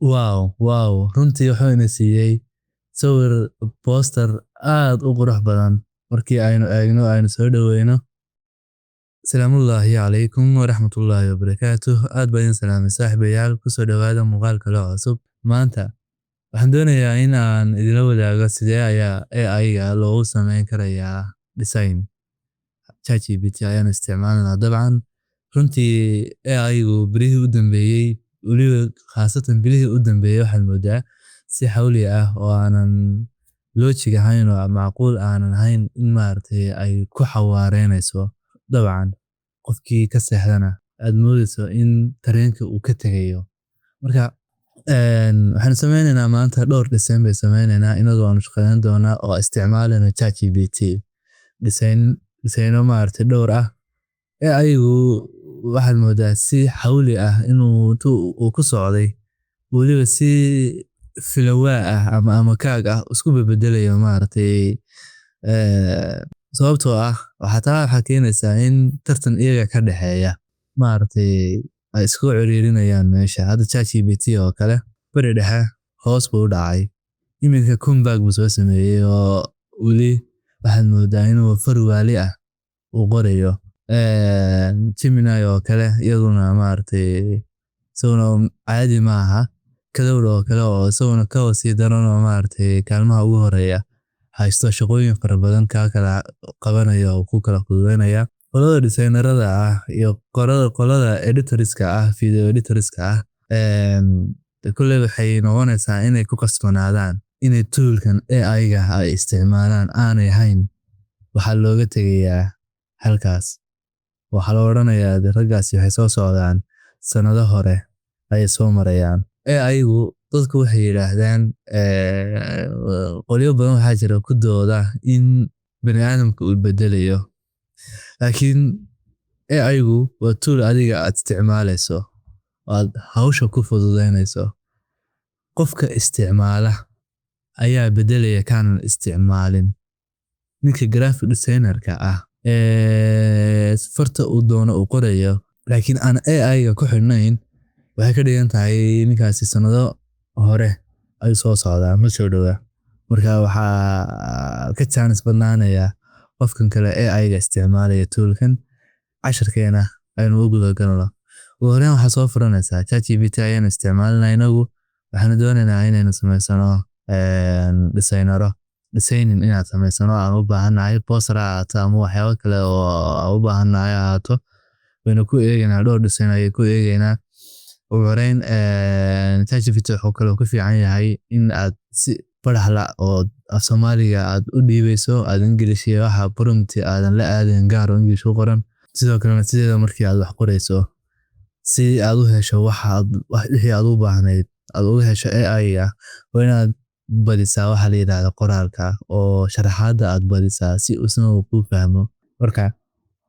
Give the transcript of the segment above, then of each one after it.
wow runtii wuxuu ina siiyey sawir poster aad u qurux badan markii aynu eegno aynu soo dhaweyno. Salaamullaahi calaykum waraxmatullaahi wabarakaatuh. Aad baan idin salaamay saaxiibayaal, ku soo dhawaada muuqaal kale oo cusub. Maanta waxaan doonayaa in aan idila wadaago sidee ayaa AI-ga loogu sameyn karayaa design. ChatGPT ayaan isticmaalnaa dabcan. Runtii AI-gu bilihii u dambeeyay, weliba khaasatan bilihii u dambeeyay waxaad moodaa si xawli ah oo aanan logic ahayn oo macquul aanan ahayn in maaragtay ay ku xawaareynayso. Dabcan qofkii ka seexdana aad moodayso in tareenka uu ka tagayo. Marka waxaan sameynaynaa maanta dhowr design bay sameynaynaa inagoo aan shaqayn doona oo isticmaalana ChatGPT. Designo maaragtay dhowr ah. AI-gu waxaad moodaa si xawli ah inuu ku socday. Weliba si filawaa ah ama kaag ah isku bedelayo maaragtay. Sababtoo ah waxaa keenaysaa in tartan iyaga ka dhaxeeya maaragtay ay isku ciriirinayaan meesha. Hadda ChatGPT oo kale bari dhexe hoos buu u dhacay. Iminka comeback buu soo sameeyay oo weli waxaad moodaa inuu farwaali ah u qorayo. Gemini oo kale iyaduna maaragtay isaguna caadi maaha. Kadawr oo kale oo isaguna ka sii daran oo maaragtay kaalmaha ugu horeeya haysto shaqooyin fara badan ka kala qabanaya oo ku kala fududeynaya. Qolada designerada ah iyo qolada editorska ah, video editorska ah, kulley waxay noqonaysaa inay ku qasbanaadaan inay toolkan AI-ga ay isticmaalaan aanay hayn. Waxaa looga tegayaa halkaas. Waxaa la oranayaa raggaasi waxay soo socdaan sanado hore ayay soo marayaan. AI-gu dadku waxay yiraahdaan qolyo badan waxaa jira ku dooda in bani aadamka uu bedelayo. Laakiin AI-gu waa tool adiga aad isticmaalayso oo aad hawsha ku fududeynayso. Qofka isticmaala ayaa bedelaya kaanan isticmaalin. Ninka graphic designer-ka ah farta uu doono uu qorayo laakiin aan AI-ga ku xirnayn waxay ka dhigan tahay ninkaasi sanado hore ay soo socdaan ma soo dhawaa. Marka waxaa ka chance badnaanaya qofkan kale AI-ga isticmaalaya toolkan. Casharkeena aynu u guda galno. Ugu horreyn waxaa soo furanaysaa ChatGPT ayaan isticmaalnaa inagu. Waxaan doonaynaa inaynu sameysano designing inaad sameysano aan u baahanahay poster aata ama waxyaabo kale oo u baahanahay aato. Waynu ku eegaynaa dhowr design ayay ku eegaynaa. Ugu horreyn ChatGPT wuxuu kale ku fiican yahay in aad si faraxla oo af Soomaaliga aad u dhiibayso aad Ingiriisiga waxa prompt aadan la aadin gaar oo English ku qoran. Sidoo kale sideeda markii aad wax qorayso si aad u hesho wixii aad u baahnayd aad uga hesho AI-ga waa inaad badisaa waxa la yiraahdo qoraalka oo sharaxaadda aad badisaa si uu isna ku fahmo. Marka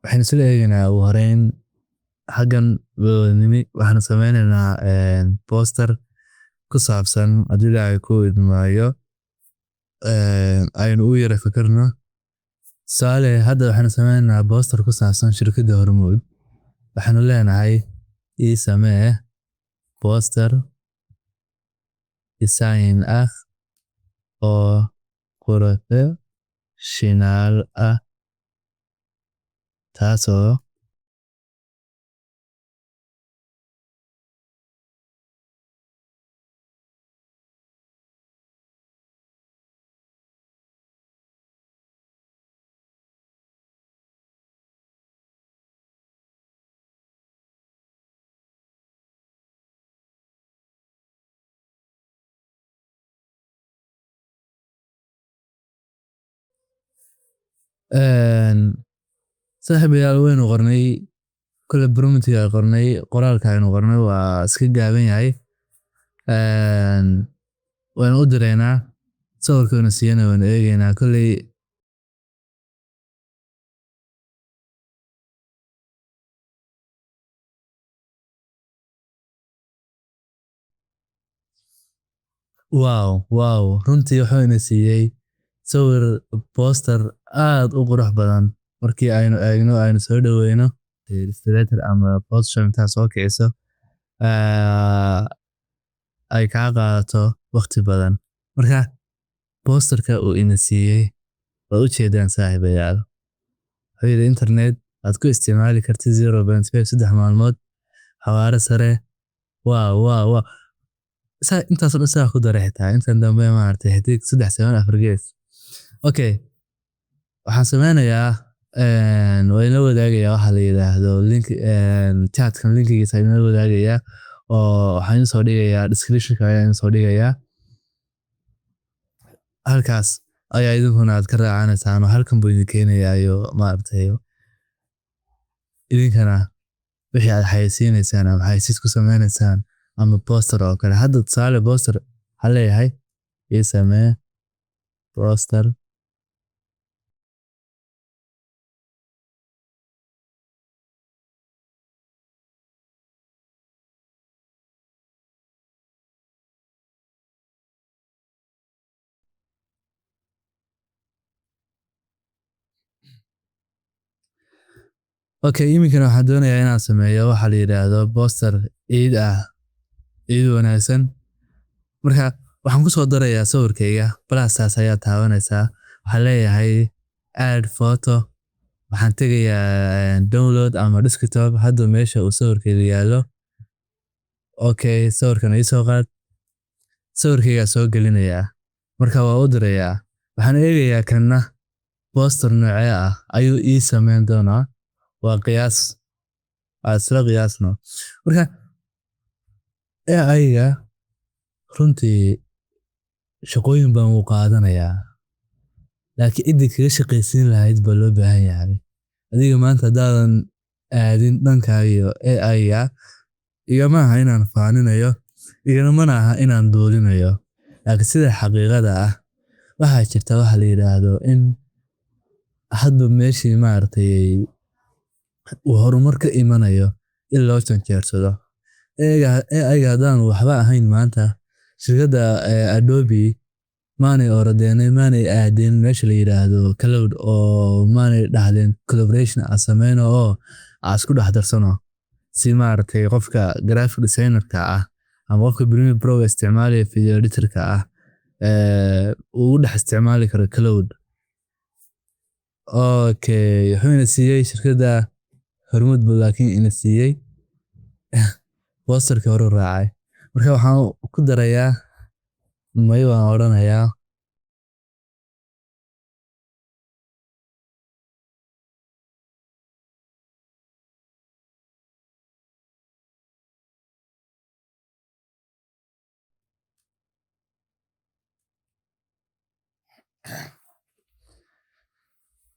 waxaan isla eegaynaa ugu horreyn xaggan waxaan sameynaynaa poster ku saabsan haddii ay ku idmaayo aynu u yara fikirno. Saale hadda waxaan sameynaynaa poster ku saabsan shirkadda Hormuud. Waxaanu leenahay ii samee poster design ah oo professional ah taasoo saaxiibayaal waynu qornay kule prompt-ga qornay qoraalka aynu qornay waa iska gaaban yahay. Waynu u direynaa sawirkana siiyana waynu eegaynaa kulley. Runtii wuxuu ina siiyey sawir poster aad u qurux badan markii aynu eegno aynu soo dhaweyno illustrator ama Photoshop inta soo kiciso ay kaa qaadato waqti badan. Marka posterka uu ina siiyey waa u jeedaan saaxiibayaal. Wuxuu yidhi internet aad ku isticmaali kartid 0.5 saddex maalmood xawaare sare. Wow. Intaas oo dhan saa ku daray xitaa intan dambe maartay xidig 3.7 gees. Okay, waxaan sameynayaa waa ila wadaagayaa waxa la yiraahdo link chatkan linkigiisa ila wadaagayaa oo waxaan soo dhigayaa description-ka ayaan soo dhigayaa. Halkaas ayaa idinkuna aad ka raacanaysaan oo halkan buu idin keenayaa iyo maartay idinkana wixii aad xayeysiinaysaan ama xayeysiis ku sameynaysaan ama poster oo kale. Hadda tusaale poster waxaa leeyahay ii samee poster okay. Iminkana waxaan doonayaa inaan sameeyo waxa la yiraahdo poster ciid wanaagsan. Marka waxaan ku soo darayaa sawirkayga plustaas ayaa taabanaysaa. Waxaa leeyahay add photo. Waxaan tegayaa download ama desktop hadda meesha uu sawirkayga yaalo. Okay, sawirkan ii soo qaad. Sawirkayga soo gelinayaa. Marka waa u dirayaa. Waxaan eegayaa kanna poster noocee ah ayuu ii sameyn doonaa. Waa qiyaas asla qiyaasno. Marka AI-ga runtii shaqooyin baan u qaadanayaa. Laakiin idin kaga shaqaysiin lahayd baa loo baahan yahay. Adiga maanta hadaadan aadin dhanka iyo AI-ga igama aha inaan faaninayo, igama aha inaan doolinayo. Laakiin sida xaqiiqada ah waxaa jirta waxa la yiraahdo in hadba meeshii maartay uu horumar ka imanayo in loo janjeersado. AI-ga hadaan waxba ahayn maanta shirkadda Adobe maanay orodeenay maanay aadeen meesha la yiraahdo cloud oo maanay dhahdeen collaboration aan sameyno oo isku dhex darsano si maartay qofka graphic designer-ka ah ama qofka Premiere Pro isticmaalaya video editor-ka ah uu dhex isticmaali karo cloud. Okay, wuxuuna siiyey shirkadda hormud laakiin ina siiyey posterka hore raacay. Marka waxaan ku darayaa may waan oranayaa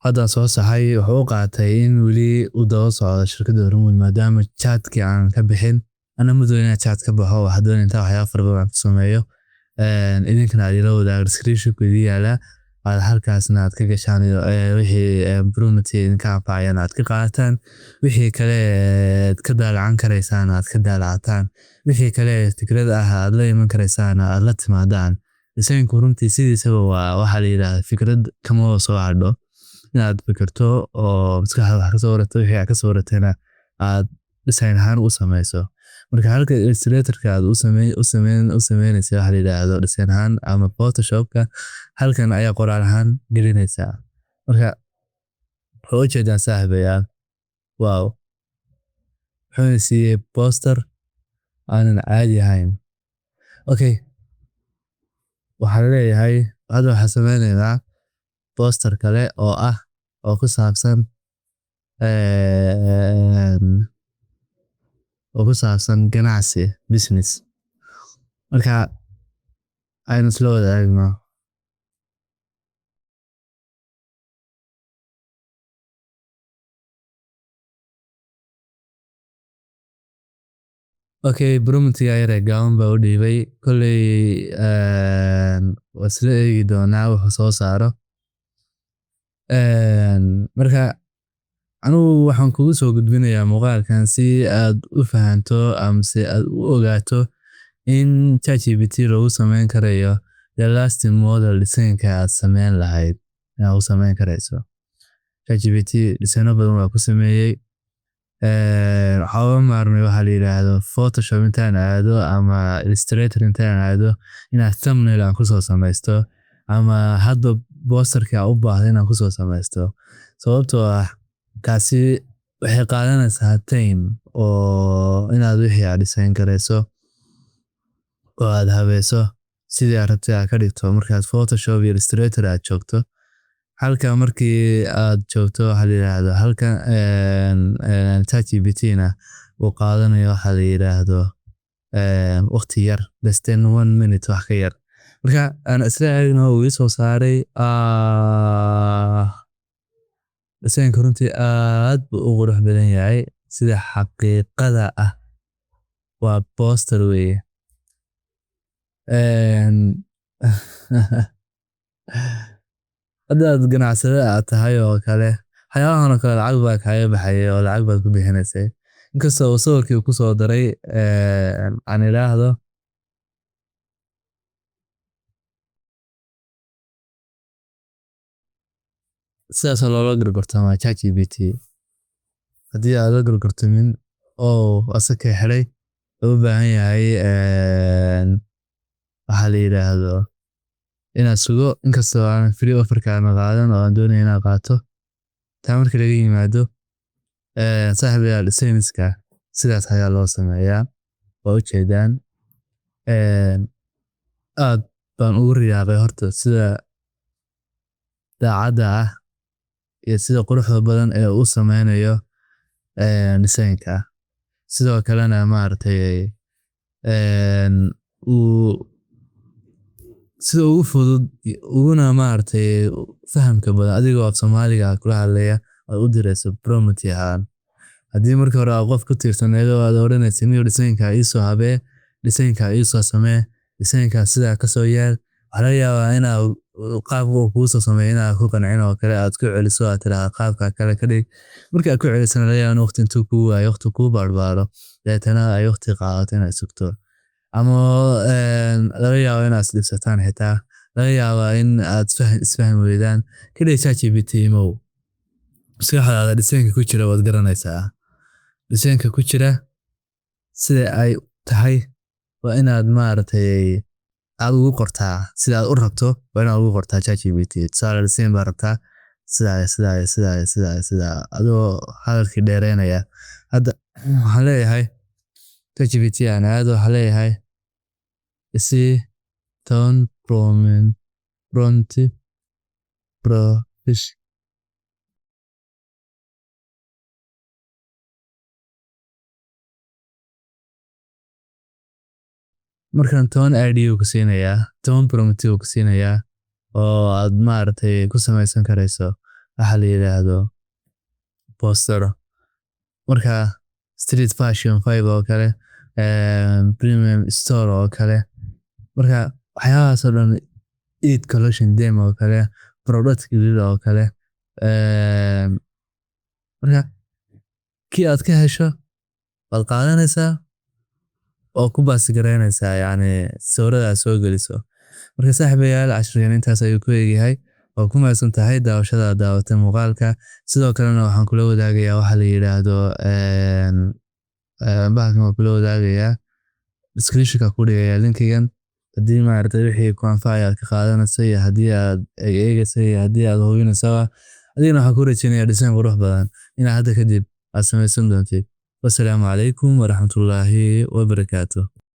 hadda soo saxay wuxuu qaatay in wali uu daba socdo shirkadda hormud maadaama chatka aan ka bixin. Ana muddo inaan chat ka baxo waxaan doonayaa inta waxyaabo fara badan ku sameeyo. Idinkana aad ila wadaag description-ku idin yaala. Aad halkaasna aad ka gashaan wixii improvement ka anfacayaan aad ka qaataan. Wixii kale ka daalacan karaysaan aad ka daalacataan. Wixii kale fikrad ah aad la iman karaysaan aad la timaadaan. Design-ku runtii sidiisaba waa waxa la yiraahdo fikrad kama soo hadho. Inaad fikirto oo maskaxda wax ka soo warato wixii ka soo waratayna aad design ahaan u sameyso. Marka halka Illustrator-ka aad u sameynaysa waxa la yiraahdo design ahaan ama Photoshop-ka halkan ayaa qoraal ahaan gelinaysaa. Marka wuxuu u jeedaan saaxiibayaal. Wow. Wuxuuna siiyey poster aanan caadi ahayn. Okay, waxaan leeyahay hadda waxaan sameynaynaa poster kale oo ah oo ku saabsan ganacsi business. Marka aynu isla wadaagno. Okay, prompt-ga yar ee gaaban baa u dhiibay. Kolley wasla eegi doonaa wuxuu soo saaro. Marka anugu waxaan kugu soo gudbinayaa muuqaalkan si aad u fahanto ama si aad u ogaato in ChatGPT lagu sameyn karayo the last model design-ka aad sameyn lahayd inaad u sameyn karayso. ChatGPT design badan waa ku sameeyey. waxaa uga maarmay waxa la yiraahdo Photoshop intaan aado ama Illustrator intaan aado inaan thumbnail aan kusoo samaysto ama hadba posterka aan u baahdo inaan kusoo samaysto. Sababtoo ah kaasi waxay qaadanaysaa time oo inaad wixii aad design gareyso oo aad habeeso sidii aad rabtay aad ka dhigto markaad Photoshop iyo Illustrator aad joogto. Halka markii aad joogto waxa la yiraahdo halkan ChatGPT-na uu qaadanayo waxa la yiraahdo waqti yar less than 1 minute wax ka yar. Marka aan isla eegno uu soo saaray design runtii aad buu u qurux badan yahay sida xaqiiqada ah waa poster weeye. Hadaad ganacsade aad tahay oo kale waxyaabahan oo kale lacag baa kaaga baxaya oo lacag baad ku bixinaysay inkastoo uu sawirkii ku soo daray aan iraahdo sidaas loola gorgortamo ChatGPT haddii aad la gorgortamin oo asaka xidhay u baahan yahay waxa la yiraahdo inaad sugo inkastoo aan free offer ka qaadan oo aan doonayo inaad qaato taa markii laga yimaado saaxiibayaal design-ska sidaas ayaa loo sameeyaa waa ujeedaan aad baan ugu riyaaqay horta sida daacadda ah iyo sida quruxda badan ee uu sameynayo design-ka sidoo kalena maartay sida ugu fudud uguna maartay fahamka badan adigoo af Soomaaliga kula hadlaya oo u dirayso prompt yahan haddii markii hore aad qof ku tiirsaneedo aad oranaysid inuu design-ka ii soo habee design-ka ii soo samee design-ka sida ka soo yeel waxa laga yaabaa inaad qaabka uu kuu soo sameeyo inaad ku qancin oo kale aad ku celiso aad tiraahdo qaabka kale ka dhig marka aad ku celisana laga yaabaa in waqti intuu kugu waayo waqti kuu barbaaro deetana ay waqti qaadato inaad sugto ama laga yaabo inaad isdhibsataan xitaa laga yaabaa in aad isfahmi weydaan kaliya ChatGPT mow maskaxdaada design-ka ku jira waad garanaysaa design-ka ku jira sida ay tahay waa inaad maartay aad ugu qortaa sida aad u rabto waa inaad ugu qortaa ChatGPT tusaale design baa rabtaa sida adoo hadalkii dheereynaya hadda waxaan leeyahay ChatGPT aan aad waxaan leeyahay isi tone prompt profession markaan tone ID uu ku siinayaa tone prompt uu ku siinayaa oo aad maartay ku samaysan karayso waxa la yiraahdo poster marka street fashion 5 oo kale premium store oo kale marka waxyaabahaas oo dhan eat collection demo oo kale product grid oo kale marka kii aad ka hesho waad qaadanaysaa oo ku baasi gareynaysaa yani sawirada soo geliso marka saaxiibayaal cashariyeen intaas ayuu ku eegyahay oo ku maasan tahay daawashada daawata muuqaalka sidoo kalena waxaan kula wadaagayaa waxa la yiraahdo bahalkan oo kula wadaagayaa description-ka ku dhigaya linkigan haddii maartay wixii ku anfacaya ka qaadanayso iyo haddii aad eegayso iyo haddii aad hubinayso adigana waxaan ku rajeynayaa design qurux badan inaad hadda kadib aad samaysan doontid wassalaamu calaykum waraxmatullaahi wabarakaatuh